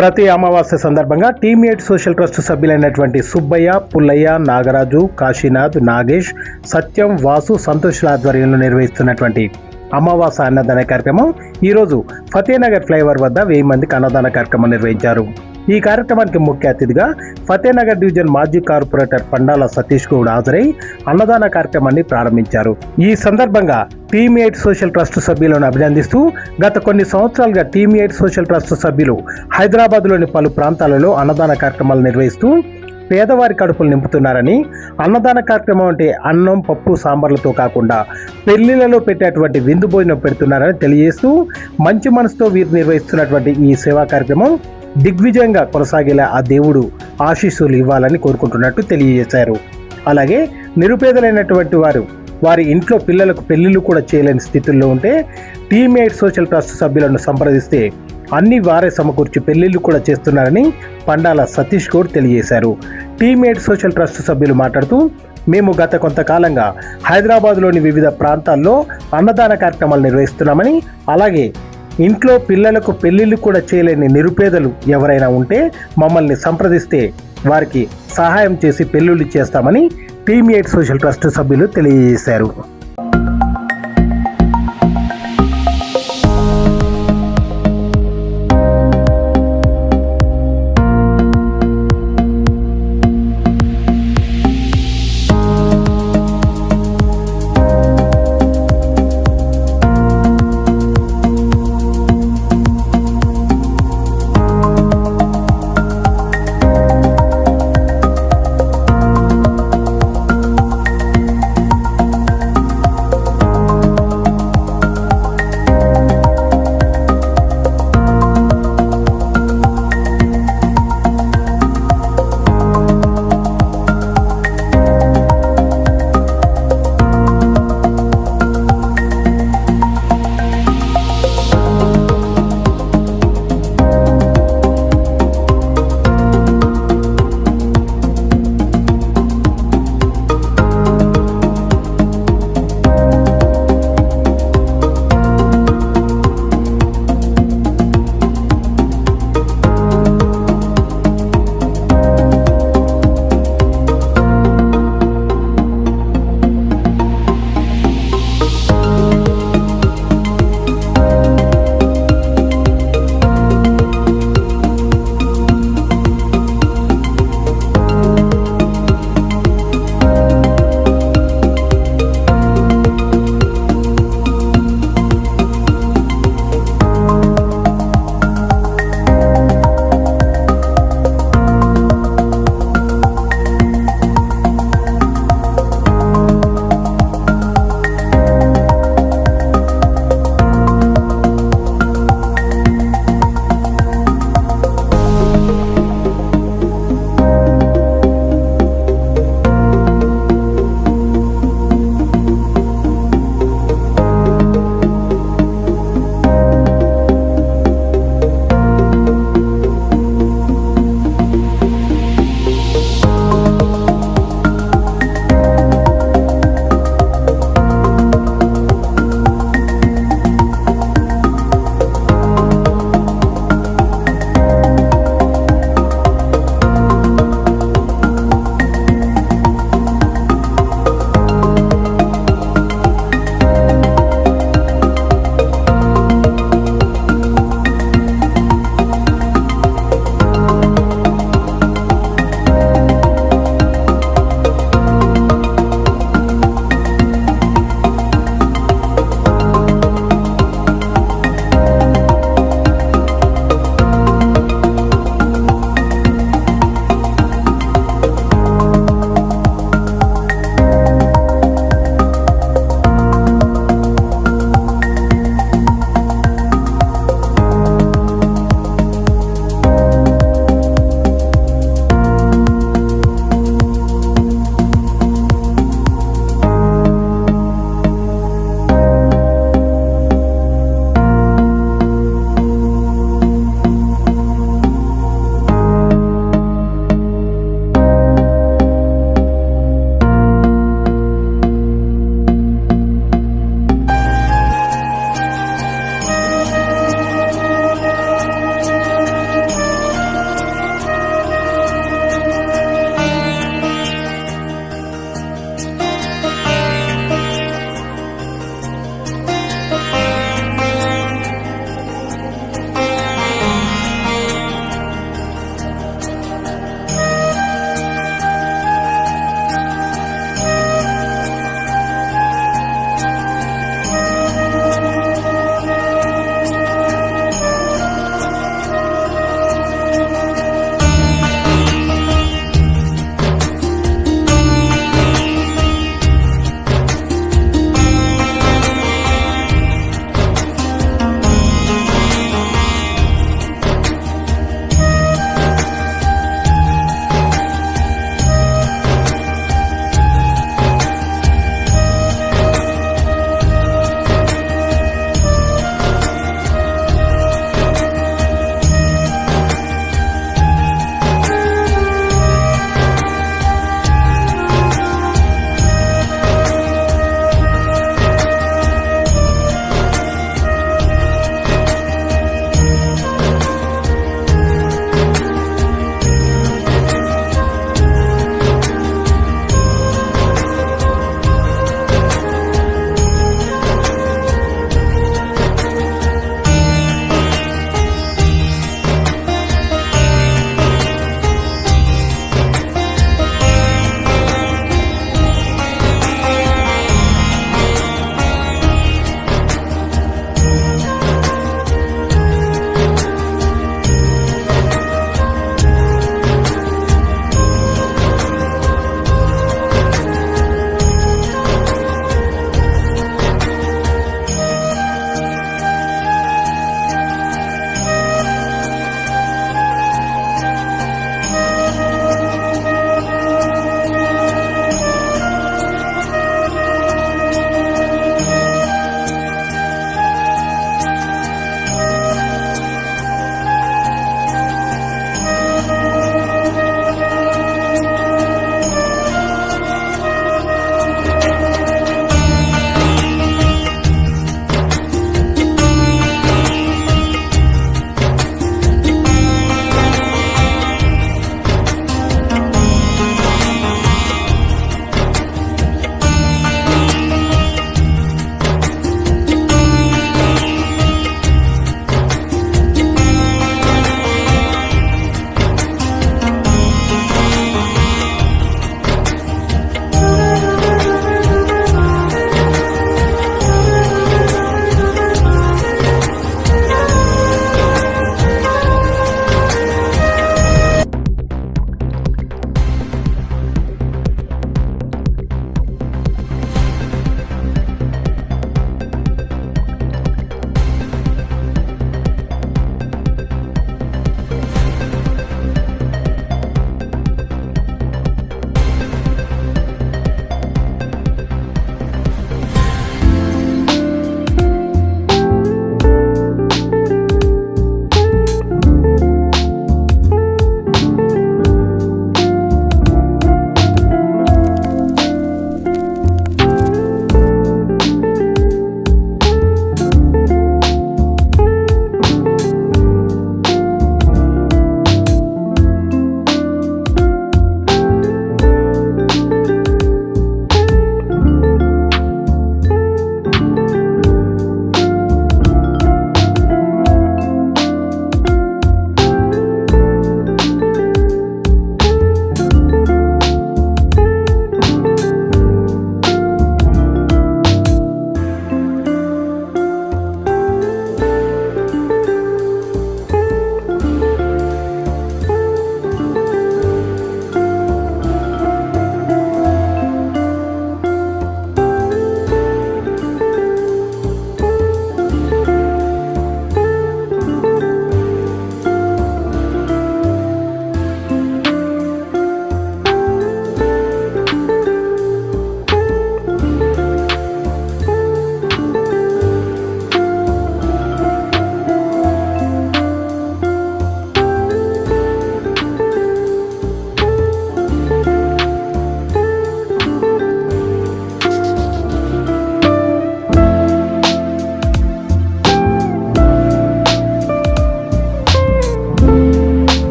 ప్రతి అమావాస్య సందర్భంగా టీమ్ ఎయిట్ సోషల్ ట్రస్ట్ సభ్యులైనటువంటి సుబ్బయ్య, పుల్లయ్య, నాగరాజు, కాశీనాథ్, నాగేష్, సత్యం, వాసు, సంతోష్ల ఆధ్వర్యంలో నిర్వహిస్తున్నటువంటి అమావాస్య అన్నదాన కార్యక్రమం ఈరోజు ఫతేనగర్ ఫ్లైఓవర్ వద్ద 1000 మందికి అన్నదాన కార్యక్రమం నిర్వహించారు. ఈ కార్యక్రమానికి ముఖ్య అతిథిగా ఫతేనగర్ డివిజన్ మాజీ కార్పొరేటర్ పండాల సతీష్ గౌడ్ హాజరై అన్నదాన కార్యక్రమాన్ని ప్రారంభించారు. ఈ సందర్భంగా టీమ్ ఎయిట్ సోషల్ ట్రస్ట్ సభ్యులను అభినందిస్తూ గత కొన్ని సంవత్సరాలుగా టీమ్ ఎయిట్ సోషల్ ట్రస్ట్ సభ్యులు హైదరాబాద్లోని పలు ప్రాంతాలలో అన్నదాన కార్యక్రమాలు నిర్వహిస్తూ పేదవారి కడుపులు నింపుతున్నారని, అన్నదాన కార్యక్రమం అంటే అన్నం, పప్పు, సాంబార్లతో కాకుండా పెళ్లిళ్లలో పెట్టేటువంటి విందు భోజనం పెడుతున్నారని తెలియజేస్తూ మంచి మనసుతో వీరు నిర్వహిస్తున్నటువంటి ఈ సేవా కార్యక్రమం దిగ్విజయంగా కొనసాగేలా ఆ దేవుడు ఆశీస్సులు ఇవ్వాలని కోరుకుంటున్నట్టు తెలియజేశారు. అలాగే నిరుపేదలైనటువంటి వారి ఇంట్లో పిల్లలకు పెళ్లిళ్ళు కూడా చేయలేని స్థితిలో ఉంటే టీమ్ ఎయిట్ సోషల్ ట్రస్ట్ సభ్యులను సంప్రదిస్తే అన్ని వారే సమకూర్చి పెళ్లిళ్ళు కూడా చేస్తున్నారని పండాల సతీష్ గౌడ్ తెలియజేశారు. టీమ్ ఎయిట్ సోషల్ ట్రస్ట్ సభ్యులు మాట్లాడుతూ, మేము గత కొంతకాలంగా హైదరాబాద్లోని వివిధ ప్రాంతాల్లో అన్నదాన కార్యక్రమాలు నిర్వహిస్తున్నామని, అలాగే ఇంట్లో పిల్లలకు పెళ్లిళ్ళు కూడా చేయలేని నిరుపేదలు ఎవరైనా ఉంటే మమ్మల్ని సంప్రదిస్తే వారికి సహాయం చేసి పెళ్లిళ్ళు చేస్తామని టీమ్ ఎయిట్ సోషల్ ట్రస్ట్ సభ్యులు తెలియజేశారు.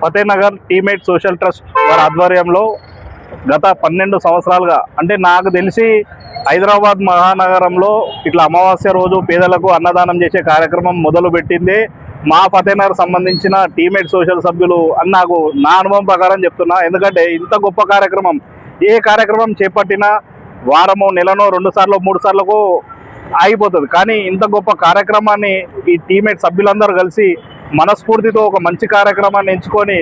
ఫతేనగర్ టీమేట్ సోషల్ ట్రస్ట్ వారి ఆధ్వర్యంలో గత 12 సంవత్సరాలుగా, అంటే నాకు తెలిసి హైదరాబాద్ మహానగరంలో ఇట్లా అమావాస్య రోజు పేదలకు అన్నదానం చేసే కార్యక్రమం మొదలుపెట్టిందే మా ఫతేనగర్ సంబంధించిన టీమేట్ సోషల్ సభ్యులు అని నాకు నా అనుభవం ప్రకారం చెప్తున్నా. ఎందుకంటే ఇంత గొప్ప కార్యక్రమం, ఏ కార్యక్రమం చేపట్టినా వారమో నెలనో 2 సార్లు 3 సార్లకు ఆగిపోతుంది. కానీ ఇంత గొప్ప కార్యక్రమాన్ని ఈ టీమేట్ సభ్యులందరూ కలిసి మనస్ఫూర్తితో ఒక మంచి కార్యక్రమాన్ని ఎంచుకొని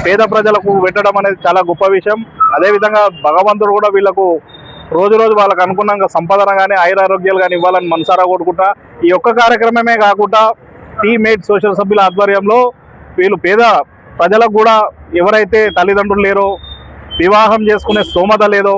పేద ప్రజలకు పెట్టడం అనేది చాలా గొప్ప విషయం. అదేవిధంగా భగవంతుడు కూడా వీళ్ళకు రోజు వాళ్ళకు అనుకున్నాక సంపాదన కానీ ఆయురారోగ్యాలు కానీ ఇవ్వాలని మనసారా కోరుకుంటా. ఈ ఒక్క కార్యక్రమమే కాకుండా టీమేట్ సోషల్ సభ్యుల ఆధ్వర్యంలో వీళ్ళు పేద ప్రజలకు కూడా, ఎవరైతే తల్లిదండ్రులు లేరో, వివాహం చేసుకునే స్తోమత లేదో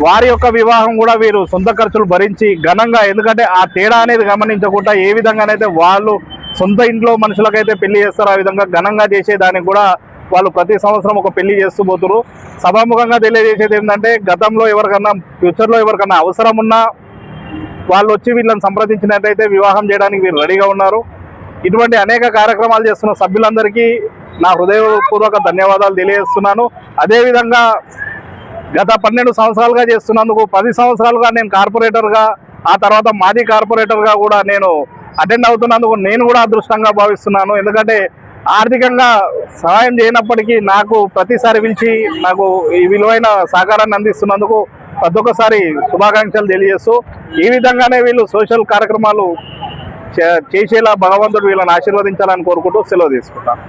వారి యొక్క వివాహం కూడా వీరు సొంత ఖర్చులు భరించి ఘనంగా, ఎందుకంటే ఆ తేడా అనేది గమనించకుండా ఏ విధంగానైతే వాళ్ళు సొంత ఇంట్లో మనుషులకైతే పెళ్లి చేస్తారో ఆ విధంగా ఘనంగా చేసేదానికి కూడా వాళ్ళు ప్రతి సంవత్సరం ఒక పెళ్లి చేస్తూ పోతున్నారు. సభాముఖంగా తెలియజేసేది ఏంటంటే, గతంలో ఎవరికన్నా ఫ్యూచర్లో ఎవరికన్నా అవసరం ఉన్నా వాళ్ళు వచ్చి వీళ్ళని సంప్రదించినట్టయితే వివాహం చేయడానికి వీరు రెడీగా ఉన్నారు. ఇటువంటి అనేక కార్యక్రమాలు చేస్తున్న సభ్యులందరికీ నా హృదయపూర్వక ధన్యవాదాలు తెలియజేస్తున్నాను. అదేవిధంగా గత 12 సంవత్సరాలుగా చేస్తున్నందుకు 10 సంవత్సరాలుగా నేను కార్పొరేటర్గా, ఆ తర్వాత మాజీ కార్పొరేటర్గా కూడా నేను అటెండ్ అవుతున్నందుకు నేను కూడా అదృష్టంగా భావిస్తున్నాను. ఎందుకంటే ఆర్థికంగా సహాయం చేయనప్పటికీ నాకు ప్రతిసారి పిలిచి నాకు ఈ విలువైన సహకారాన్ని అందిస్తున్నందుకు ప్రతి ఒక్కసారి శుభాకాంక్షలు తెలియజేస్తూ, ఈ విధంగానే వీళ్ళు సోషల్ కార్యక్రమాలు చేసేలా భగవంతుడు వీళ్ళని ఆశీర్వదించాలని కోరుకుంటూ సెలవు తీసుకుంటాను.